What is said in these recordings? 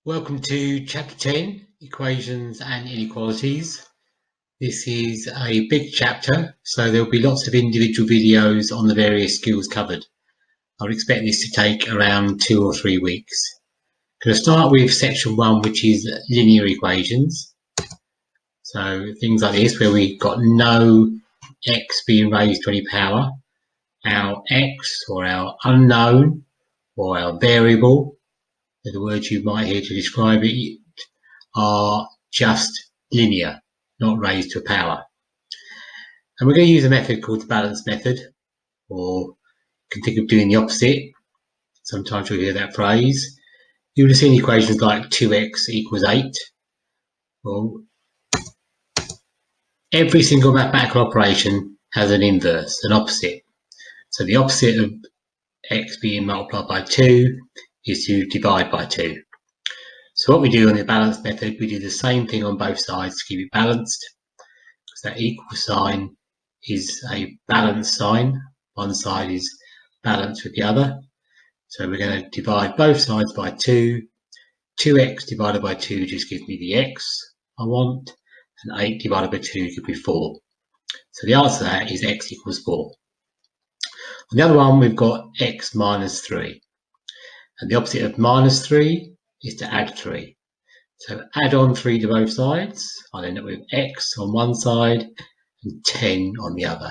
Welcome to Chapter 10, Equations and Inequalities. This is a big chapter, so there'll be lots of individual videos on the various skills covered. I would expect this to take around 2 or 3 weeks. I'm going to start with section 1, which is linear equations. So things like this, where we've got no x being raised to any power. Our x, or our unknown, or our variable, the words you might hear to describe it, are just linear, not raised to a power. And we're going to use a method called the balance method, or you can think of doing the opposite. Sometimes you'll hear that phrase. You would have seen equations like 2x equals 8. Well, every single mathematical operation has an inverse, an opposite. So the opposite of x being multiplied by 2 is to divide by 2. So what we do on the balance method, we do the same thing on both sides to keep it balanced, because that equal sign is a balanced sign. One side is balanced with the other. So we're going to divide both sides by 2. 2x divided by 2 just gives me the x I want, and 8 divided by 2 gives me 4. So the answer to that is x equals 4. On the other one, we've got x minus 3. And the opposite of minus 3 is to add 3. So add on 3 to both sides. I'll end up with x on one side and 10 on the other.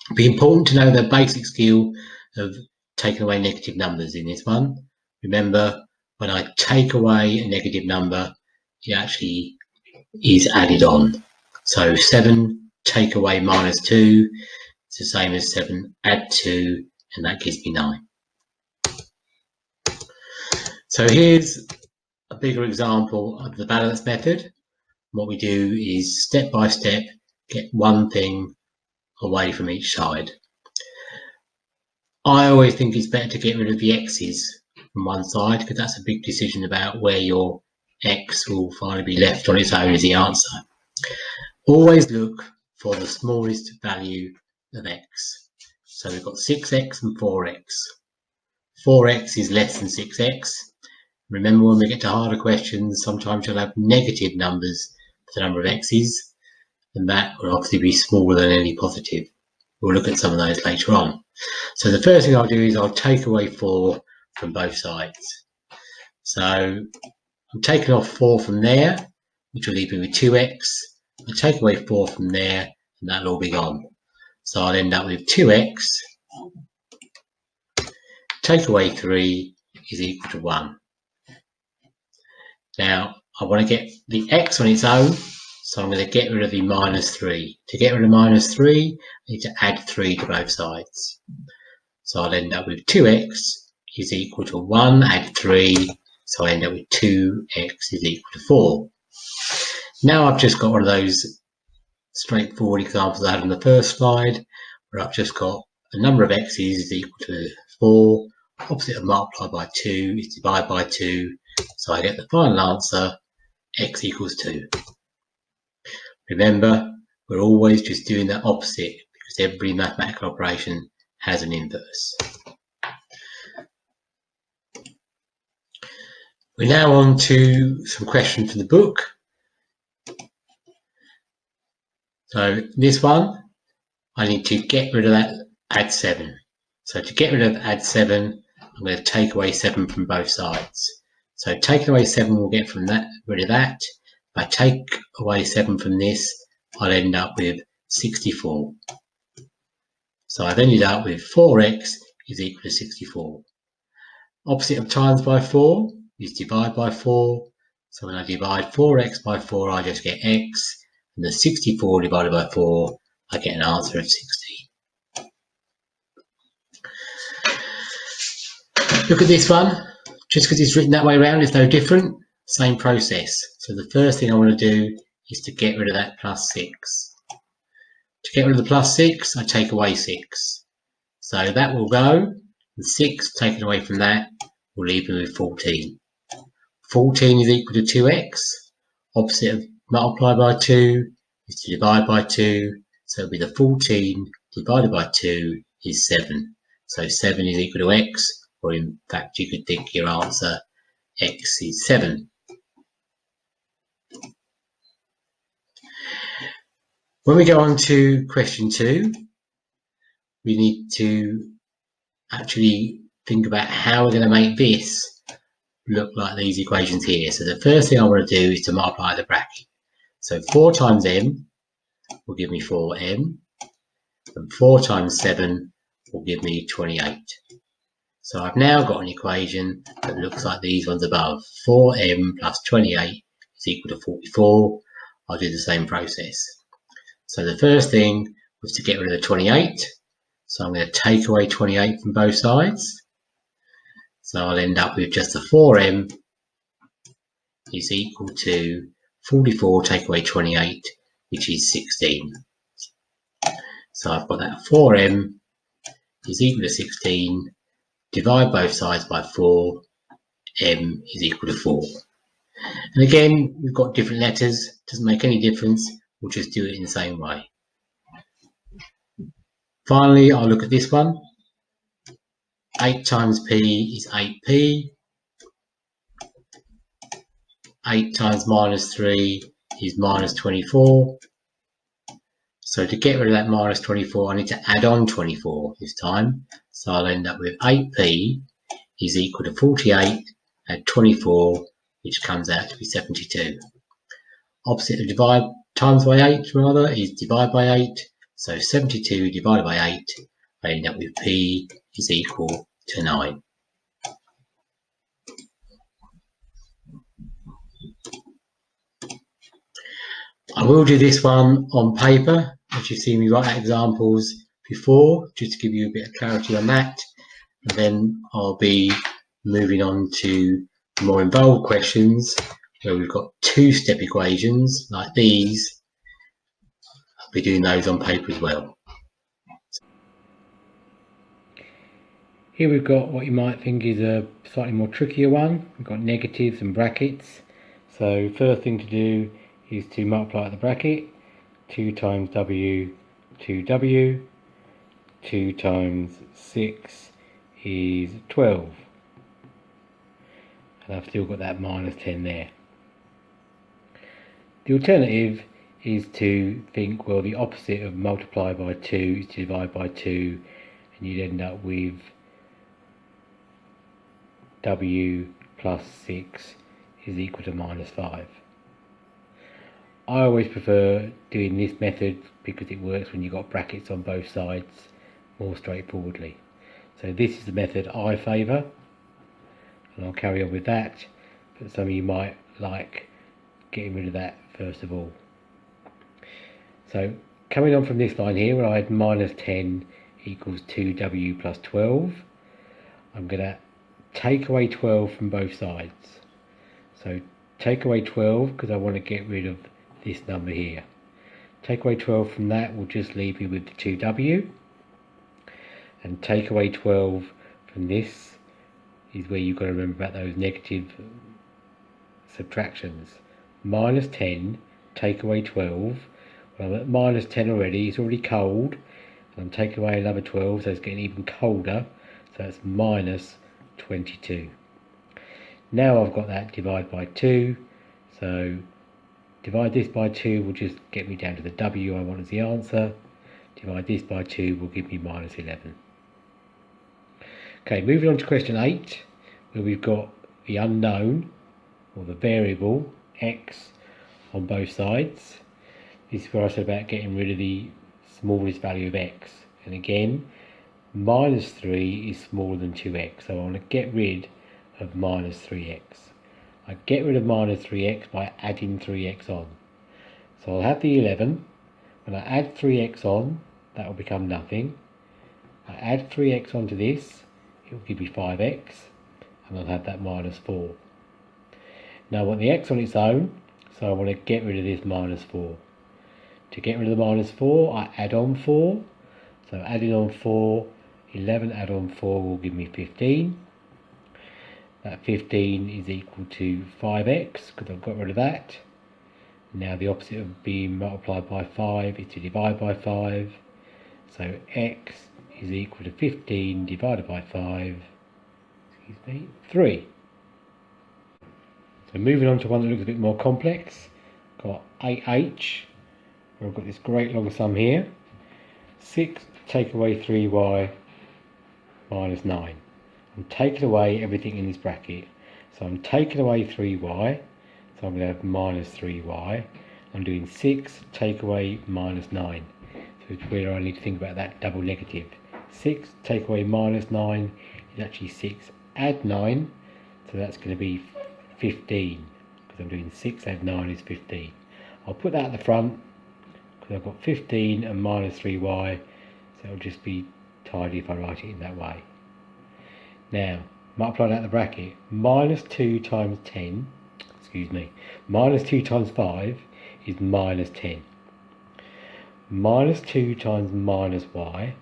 It'd be important to know the basic skill of taking away negative numbers in this one. Remember, when I take away a negative number, it actually is added on. So 7 take away minus 2 is the same as 7 add 2, and that gives me 9. So here's a bigger example of the balance method. What we do is step by step get one thing away from each side. I always think it's better to get rid of the x's from one side, because that's a big decision about where your x will finally be left on its own as the answer. Always look for the smallest value of x. So we've got 6x and 4x. 4x is less than 6x. Remember, when we get to harder questions, sometimes you'll have negative numbers for the number of x's, and that will obviously be smaller than any positive. We'll look at some of those later on. So the first thing I'll do is I'll take away 4 from both sides. So I'm taking off 4 from there, which will leave me with 2x. I'll take away 4 from there, and that'll all be gone. So I'll end up with 2x. Take away 3 is equal to 1. Now, I want to get the x on its own, so I'm going to get rid of the minus 3. To get rid of minus 3, I need to add 3 to both sides. So I'll end up with 2x is equal to 1, add 3, so I end up with 2x is equal to 4. Now I've just got one of those straightforward examples I had on the first slide, where I've just got a number of x's is equal to 4, opposite of multiply by 2 is divide by 2, so I get the final answer, x equals 2. Remember, we're always just doing the opposite, because every mathematical operation has an inverse. We're now on to some questions from the book. So this one, I need to get rid of that add 7. So to get rid of add 7, I'm going to take away 7 from both sides. So taking away 7 will get from that, rid of that. If I take away 7 from this, I'll end up with 64. So I've ended up with 4x is equal to 64. Opposite of times by 4 is divide by 4. So when I divide 4x by 4, I just get x. And the 64 divided by 4, I get an answer of 60. Look at this one. Just because it's written that way around, it's no different. Same process. So the first thing I want to do is to get rid of that plus 6. To get rid of the plus 6, I take away 6. So that will go. And 6 taken away from that will leave me with 14. 14 is equal to 2x. Opposite of multiply by 2 is to divide by 2. So it'll be the 14 divided by 2 is 7. So 7 is equal to x. Or in fact, you could think your answer x is 7. When we go on to question 2, we need to actually think about how we're going to make this look like these equations here. So the first thing I want to do is to multiply the bracket. So 4 times m will give me 4m, and 4 times 7 will give me 28. So I've now got an equation that looks like these ones above. 4m plus 28 is equal to 44. I'll do the same process. So the first thing was to get rid of the 28. So I'm going to take away 28 from both sides. So I'll end up with just the 4m is equal to 44 take away 28, which is 16. So I've got that 4m is equal to 16, divide both sides by 4, m is equal to 4. And again, we've got different letters, doesn't make any difference, we'll just do it in the same way. Finally, I'll look at this one. 8 times p is 8p. 8 times minus 3 is minus 24. So to get rid of that minus 24, I need to add on 24 this time. So I'll end up with 8p is equal to 48 add 24, which comes out to be 72. Opposite of divide times by 8 rather is divide by 8. So 72 divided by 8, I end up with p is equal to 9. I will do this one on paper, as you've seen me write out examples before, just to give you a bit of clarity on that. And then I'll be moving on to more involved questions where we've got two-step equations like these. I'll be doing those on paper as well. Here we've got what you might think is a slightly more trickier one. We've got negatives and brackets. So first thing to do is to multiply the bracket. 2 times w, 2w. 2 times 6 is 12. And I've still got that minus 10 there. The alternative is to think, well, the opposite of multiply by 2 is to divide by 2, and you'd end up with w plus 6 is equal to minus 5. I always prefer doing this method because it works when you've got brackets on both sides more straightforwardly. So this is the method I favour, and I'll carry on with that, but some of you might like getting rid of that first of all. So coming on from this line here where I had minus 10 equals 2w plus 12, I'm going to take away 12 from both sides. So take away 12 because I want to get rid of this number here. Take away 12 from that will just leave me with the 2w, and take away 12 from this is where you've got to remember about those negative subtractions. Minus 10 take away 12. Well, I'm at minus 10 already, it's already cold, and I'm taking away another 12, so it's getting even colder, so it's minus 22. Now I've got that divide by 2, so divide this by 2 will just get me down to the w I want as the answer. Divide this by 2 will give me minus 11. Okay, moving on to question 8, where we've got the unknown, or the variable, x, on both sides. This is where I said about getting rid of the smallest value of x. And again, minus 3 is smaller than 2x, so I want to get rid of minus 3x. I get rid of minus 3x by adding 3x on. So I'll have the 11. When I add 3x on, that will become nothing. I add 3x onto this, it will give me 5x, and I'll have that minus 4. Now I want the x on its own, so I want to get rid of this minus 4. To get rid of the minus 4, I add on 4. So adding on 4, 11 add on 4 will give me 15. That 15 is equal to 5x, because I've got rid of that. Now the opposite of being multiplied by 5 is to divide by 5. So x is equal to 15 divided by 5, 3. So moving on to one that looks a bit more complex, got 8h, where I've got this great long sum here. 6 take away 3y minus 9. I'm taking away everything in this bracket. So I'm taking away 3y, so I'm going to have minus 3y. I'm doing 6 take away minus 9. So it's where I need to think about that double negative. 6 take away minus 9 is actually 6 add 9, so that's going to be 15, because I'm doing 6 add 9 is 15. I'll put that at the front, because I've got 15 and minus 3y, so it'll just be tidy if I write it in that way. Now, multiply that in the bracket. Minus 2 times 10, minus 2 times 5 is minus 10. Minus 2 times minus y,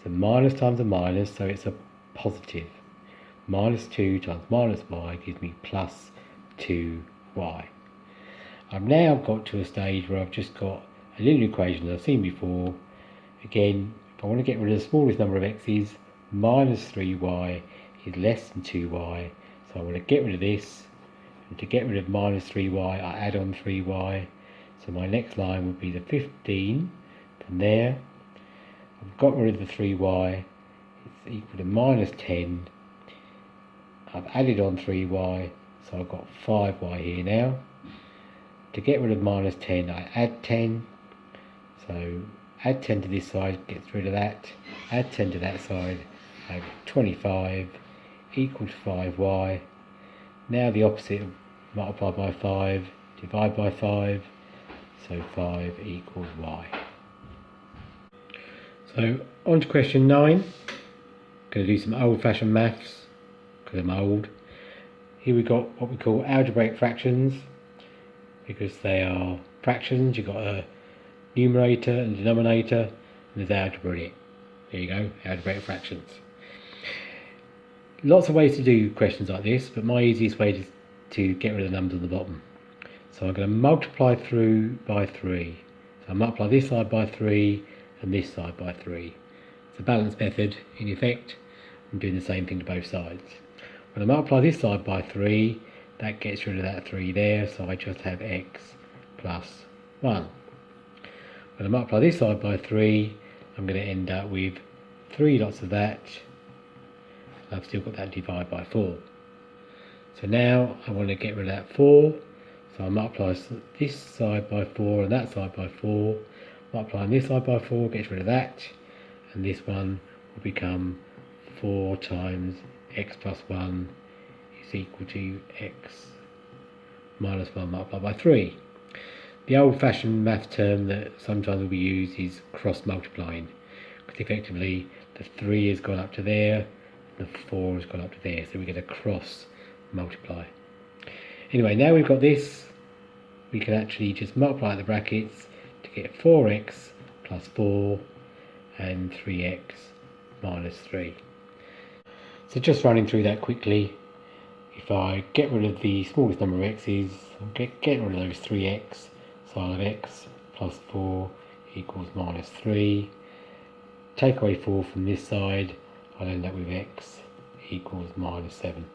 so minus times a minus, so it's a positive. Minus 2 times minus y gives me plus 2y. I've now got to a stage where I've just got a linear equation that I've seen before. Again, if I want to get rid of the smallest number of x's, minus 3y is less than 2y, so I want to get rid of this, and to get rid of minus 3y I add on 3y, so my next line would be the 15 from there. I've got rid of the 3y, it's equal to minus 10. I've added on 3y, so I've got 5y here now. To get rid of minus 10 I add 10, so add 10 to this side gets rid of that, add 10 to that side, I have 25 equal to 5y. Now the opposite of multiply by 5, divide by 5, so 5 equals y. So on to question 9. Going to do some old-fashioned maths, because I'm old. Here we've got what we call algebraic fractions, because they are fractions. You've got a numerator and denominator, and there's algebra in it. There you go, algebraic fractions. Lots of ways to do questions like this, but my easiest way is to get rid of the numbers on the bottom. So I'm going to multiply through by 3. So I multiply this side by 3 and this side by 3. It's a balanced method. In effect, I'm doing the same thing to both sides. When I multiply this side by 3, that gets rid of that 3 there, so I just have x plus 1. When I multiply this side by 3, I'm going to end up with 3 lots of that. I've still got that divide by 4. So now I want to get rid of that 4, so I multiply this side by 4 and that side by 4. Multiplying this side by 4 gets rid of that, and this one will become 4 times x plus 1 is equal to x minus 1 multiplied by 3. The old-fashioned math term that sometimes will be used is cross multiplying, because effectively the 3 has gone up to there, the 4 has gone up to there, so we get a cross multiply. Anyway, now we've got this, we can actually just multiply the brackets to get 4x plus 4 and 3x minus 3. So just running through that quickly, if I get rid of the smallest number of x's, I'm getting rid of those 3x, sine of x plus 4 equals minus 3. Take away 4 from this side, I'll end up with x equals minus 7.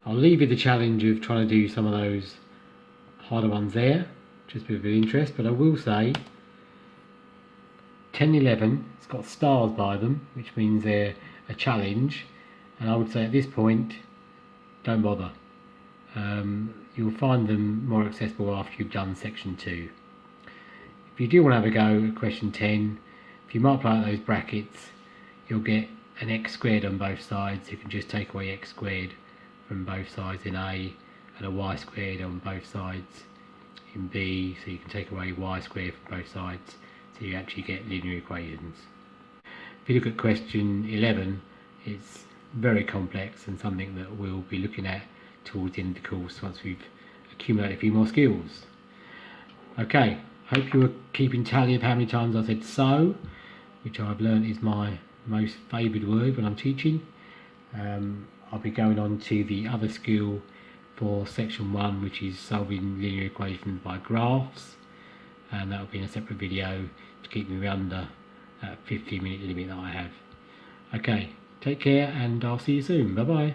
I'll leave you the challenge of trying to do some of those harder ones there, just a bit of interest, but I will say 10 and 11, it's got stars by them, which means they're a challenge, and I would say at this point, don't bother. You'll find them more accessible after you've done section 2. If you do want to have a go at question 10, if you multiply out those brackets, you'll get an x squared on both sides. You can just take away x squared from both sides in A, and a y squared on both sides in B, so you can take away y squared from both sides, so you actually get linear equations. If you look at question 11, it's very complex and something that we'll be looking at towards the end of the course once we've accumulated a few more skills. Okay, hope you were keeping tally of how many times I said so, which I've learned is my most favoured word when I'm teaching. I'll be going on to the other skill for section 1, which is solving linear equations by graphs, and that will be in a separate video to keep me under that 15-minute limit that I have. Okay, take care and I'll see you soon. Bye bye.